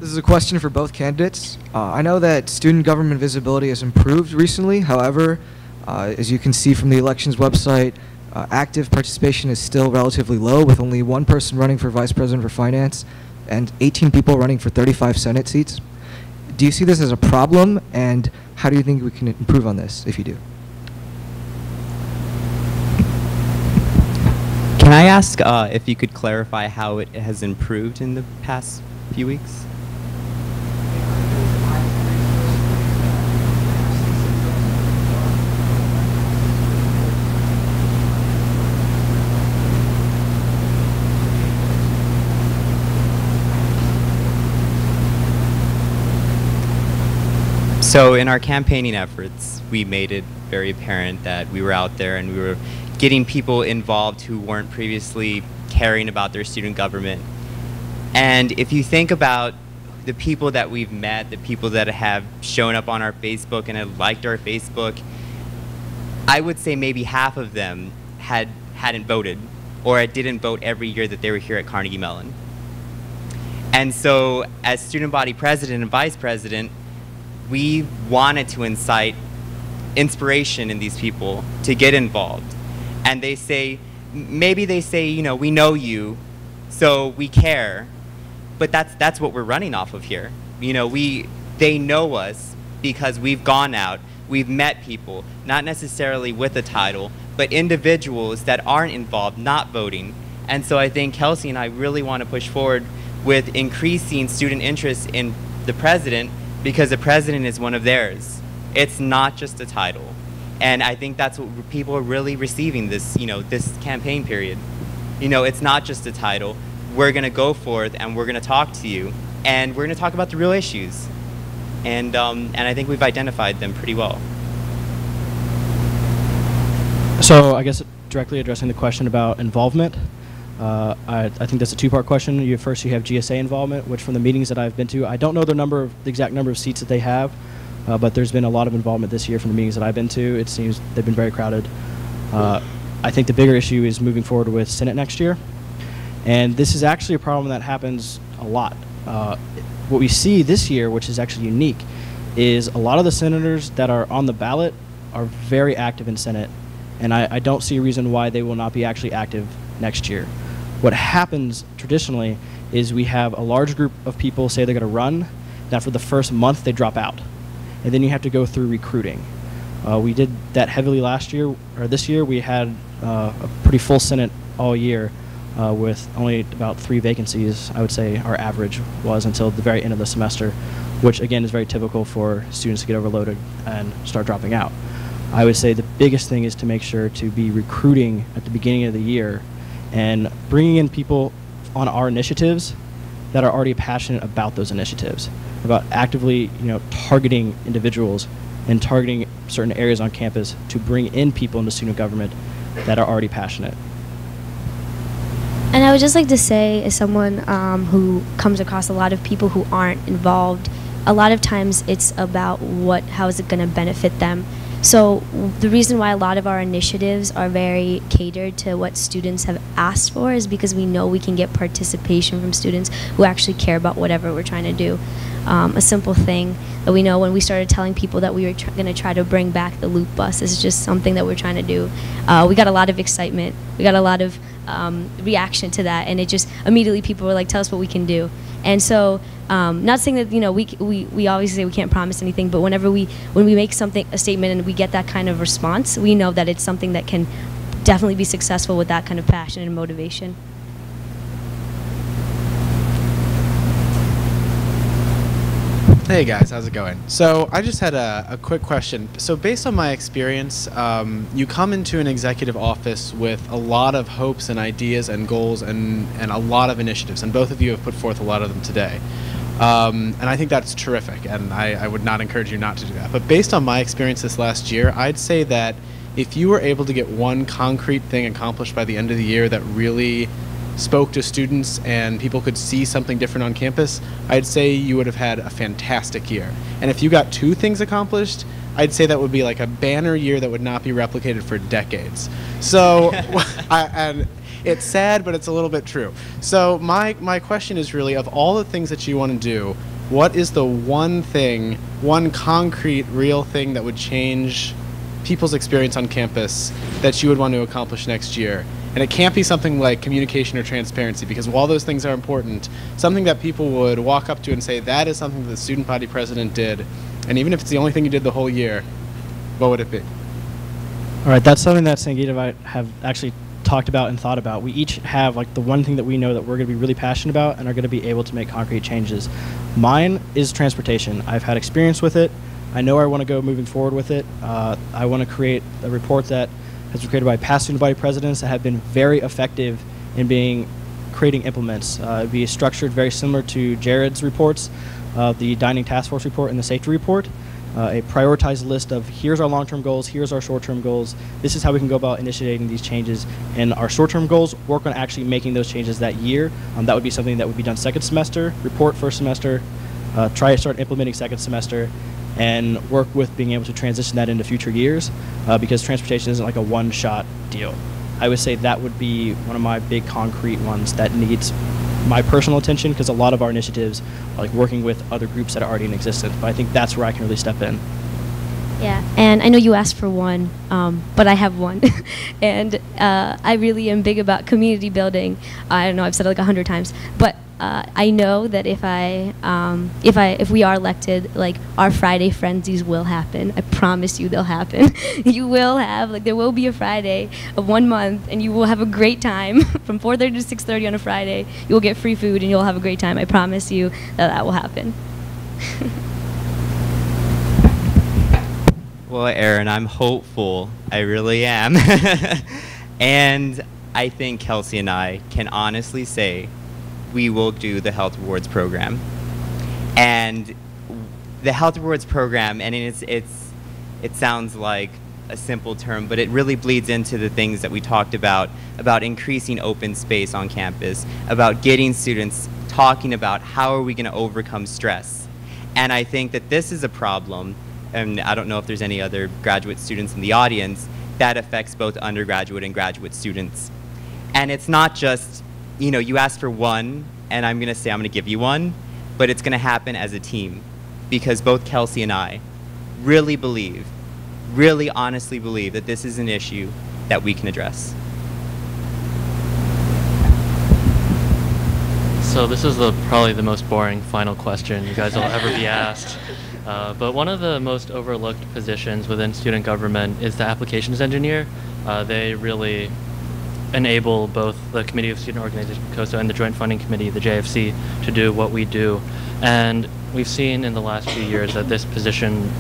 This is a question for both candidates. I know that student government visibility has improved recently. However, as you can see from the elections website, active participation is still relatively low, with only one person running for vice president for finance and 18 people running for 35 Senate seats. Do you see this as a problem, and how do you think we can improve on this, if you do? Can I ask if you could clarify how it has improved in the past few weeks? So in our campaigning efforts, we made it very apparent that we were out there and we were getting people involved who weren't previously caring about their student government. And if you think about the people that we've met, the people that have shown up on our Facebook and have liked our Facebook, I would say maybe half of them hadn't voted or didn't vote every year that they were here at Carnegie Mellon. And so as student body president and vice president, we wanted to incite inspiration in these people to get involved. And they say, maybe they say, you know, we know you, so we care, but that's what we're running off of here. You know, they know us because we've gone out, we've met people, not necessarily with a title, but individuals that aren't involved, not voting. And so I think Kelsey and I really want to push forward with increasing student interest in the president, because the president is one of theirs. It's not just a title. And I think that's what people are really receiving this, you know, this campaign period. You know, it's not just a title. We're gonna go forth and we're gonna talk to you and we're gonna talk about the real issues. And I think we've identified them pretty well. So I guess directly addressing the question about involvement, I think that's a two-part question. First, you have GSA involvement, which from the meetings that I've been to, I don't know the exact number of seats that they have, but there's been a lot of involvement this year from the meetings that I've been to. It seems they've been very crowded. I think the bigger issue is moving forward with Senate next year, and this is actually a problem that happens a lot. What we see this year, which is actually unique, is a lot of the senators that are on the ballot are very active in Senate, and I don't see a reason why they will not be actually active next year. What happens traditionally is we have a large group of people say they're going to run. Now for the first month they drop out, and then you have to go through recruiting. We did that heavily last year, or this year we had a pretty full Senate all year with only about 3 vacancies. I would say our average was until the very end of the semester, which again is very typical for students to get overloaded and start dropping out. I would say the biggest thing is to make sure to be recruiting at the beginning of the year and bringing in people on our initiatives that are already passionate about those initiatives, about actively, you know, targeting individuals and targeting certain areas on campus to bring in people into student government that are already passionate. And I would just like to say, as someone who comes across a lot of people who aren't involved, a lot of times it's about how is it going to benefit them. So the reason why a lot of our initiatives are very catered to what students have asked for is because we know we can get participation from students who actually care about whatever we're trying to do. A simple thing that we know when we started telling people that we were going to try to bring back the loop bus is just something that we're trying to do. We got a lot of excitement. We got a lot of reaction to that, and it just immediately people were like, tell us what we can do. And so not saying that, you know, we obviously say we can't promise anything, but when we make a statement and we get that kind of response, we know that it's something that can definitely be successful with that kind of passion and motivation. Hey guys, how's it going? So I just had a quick question. So based on my experience, you come into an executive office with a lot of hopes and ideas and goals and a lot of initiatives, and both of you have put forth a lot of them today. And I think that's terrific, and I would not encourage you not to do that. But based on my experience this last year, I'd say that if you were able to get one concrete thing accomplished by the end of the year that really spoke to students and people could see something different on campus, I'd say you would have had a fantastic year. And if you got 2 things accomplished, I'd say that would be like a banner year that would not be replicated for decades. So, and it's sad, but it's a little bit true. So my question is really, of all the things that you want to do, what is the one thing, one concrete, real thing that would change people's experience on campus that you would want to accomplish next year? And it can't be something like communication or transparency, because while those things are important, something that people would walk up to and say, that is something that the student body president did, and even if it's the only thing you did the whole year, what would it be? All right, that's something that Sangeeta and I have actually talked about and thought about. We each have like the one thing that we know that we're going to be really passionate about and are going to be able to make concrete changes. Mine is transportation. I've had experience with it. I know I want to go moving forward with it. I want to create a report that has been created by past student body presidents that have been very effective in creating implements. It'd be structured very similar to Jared's reports, the dining task force report and the safety report. A prioritized list of here's our long-term goals, here's our short-term goals. This is how we can go about initiating these changes. And our short-term goals, work on actually making those changes that year. That would be something that would be done second semester, report first semester, try to start implementing second semester, and work with being able to transition that into future years, because transportation isn't like a one-shot deal. I would say that would be one of my big concrete ones that needs my personal attention, because a lot of our initiatives are like working with other groups that are already in existence, but I think that's where I can really step in. Yeah, and I know you asked for one, but I have one. And I really am big about community building. I don't know, I've said it like 100 times, but I know that if we are elected, like, our Friday frenzies will happen. I promise you they'll happen. You will have, like, there will be a Friday of 1 month, and you will have a great time from 4:30 to 6:30 on a Friday. You will get free food, and you'll have a great time. I promise you that will happen. Well, Aaron, I'm hopeful. I really am. And I think Kelsey and I can honestly say we will do the Health Rewards program. And the Health Rewards program, and it sounds like a simple term, but it really bleeds into the things that we talked about increasing open space on campus, about getting students talking about how are we going to overcome stress. And I think that this is a problem, and I don't know if there's any other graduate students in the audience, that affects both undergraduate and graduate students. And it's not just, you ask for one, and I'm going to say I'm going to give you one, but it's going to happen as a team, because both Kelsey and I really honestly believe that this is an issue that we can address. So this is probably the most boring final question you guys will ever be asked. But one of the most overlooked positions within student government is the applications engineer. They really enable both the Committee of Student Organization, COSO, and the Joint Funding Committee, the JFC, to do what we do. And we've seen in the last few years that this position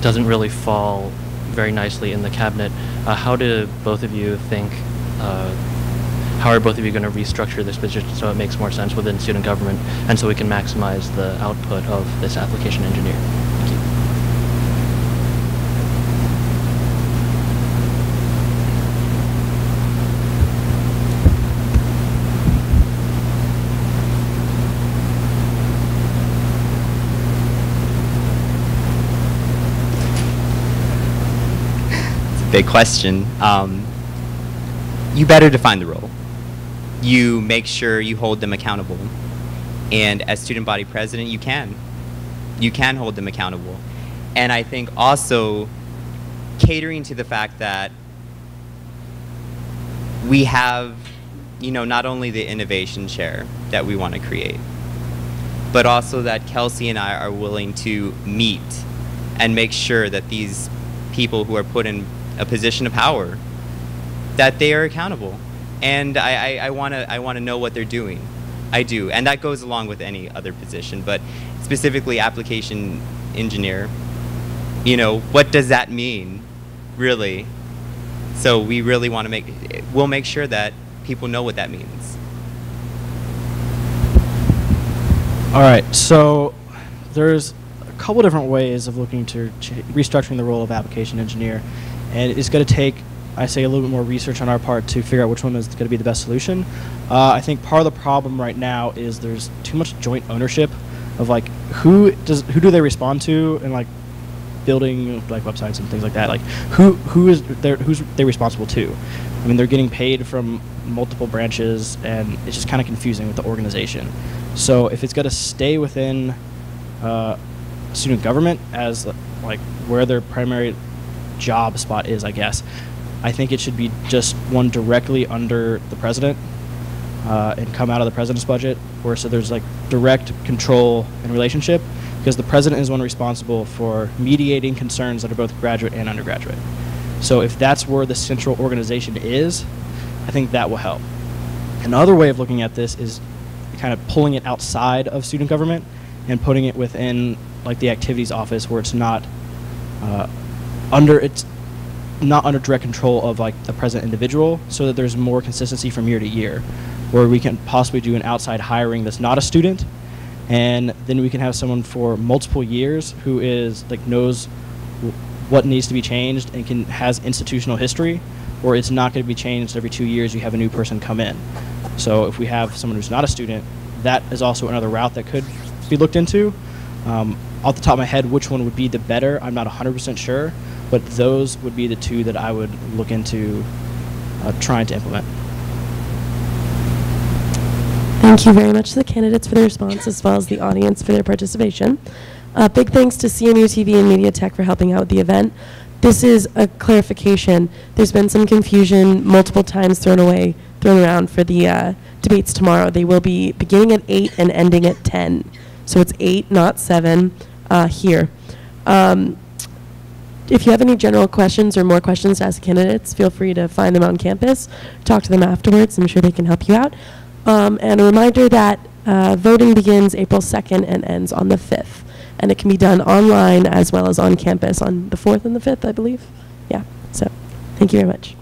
doesn't really fall very nicely in the cabinet. How do both of you think, how are both of you going to restructure this position so it makes more sense within student government and so we can maximize the output of this application engineer? Thank you. Big question. You better define the role. You make sure you hold them accountable. And as student body president, you can hold them accountable. And I think also catering to the fact that we have, not only the innovation chair that we want to create, but also that Kelsey and I are willing to meet and make sure that these people who are put in a position of power, that they are accountable. And I want to know what they're doing. I do, and that goes along with any other position, but specifically application engineer, what does that mean, really? So we really want to we'll make sure that people know what that means. All right, so there's a couple different ways of looking to restructuring the role of application engineer, and it's going to take, I say, a little bit more research on our part to figure out which one is going to be the best solution. I think part of the problem right now is there's too much joint ownership of, like, who do they respond to, and, like, building like websites and things like that, like who's they responsible to? I mean, they're getting paid from multiple branches, and it's just kind of confusing with the organization. So if it's going to stay within student government as like where their primary job spot is, I guess, I think it should be just one directly under the president and come out of the president's budget, where so there's like direct control and relationship, because the president is one responsible for mediating concerns that are both graduate and undergraduate. So if that's where the central organization is, I think that will help. Another way of looking at this is kind of pulling it outside of student government and putting it within like the activities office, where it's not under direct control of like the president individual, so that there's more consistency from year to year, where we can possibly do an outside hiring that's not a student, and then we can have someone for multiple years who is like knows what needs to be changed and has institutional history, or it's not going to be changed every 2 years. You have a new person come in. So if we have someone who's not a student, that is also another route that could be looked into. Off the top of my head, which one would be the better, I'm not 100% sure, but those would be the two that I would look into trying to implement. Thank you very much to the candidates for their response, as well as the audience for their participation. Big thanks to cmuTV and Media Tech for helping out with the event. This is a clarification. There's been some confusion multiple times thrown around for the debates tomorrow. They will be beginning at 8 and ending at 10. So it's 8, not 7, here. If you have any general questions or more questions to ask candidates, feel free to find them on campus, talk to them afterwards. I'm sure they can help you out. And a reminder that voting begins April 2nd and ends on the 5th. And it can be done online as well as on campus on the 4th and the 5th, I believe. Yeah, so thank you very much.